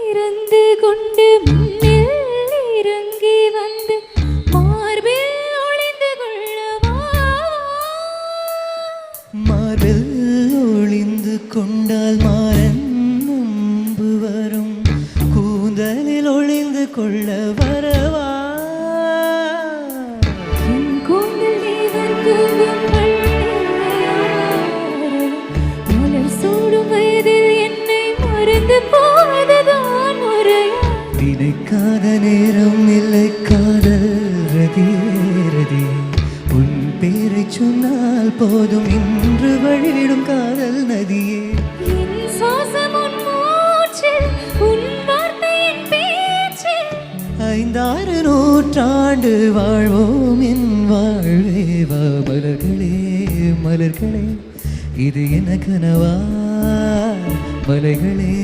இறந்து கொண்டு மண்ணில் இறங்கி வந்து மார்பில் ஒளிந்து கொள்ளவா மார்பில் ஒளிந்து கொண்டால் மாறன் நம்பு வரும் கூந்தலில் ஒளிந்து கொள்ள வரவா கூந்தல் தேவன் தூங்கும் மலர் சூடும் வயதில் என்னை மறந்து போவதுதான் முறையா நினைக்காத நேரம் இல்லை காதல் ரதி உன் பேரை சொன்னால் போதும் இன்று வழிவிடும் காதல் நதியே என் சுவாசம் உன் மூச்சில் உன் வார்த்தையின் பேச்சில் 5-6 நூற்றாண்டு வாழ்வோம் என் வாழ்வே வா மலர்களே மலர்களே இது என கனவா மலைகளே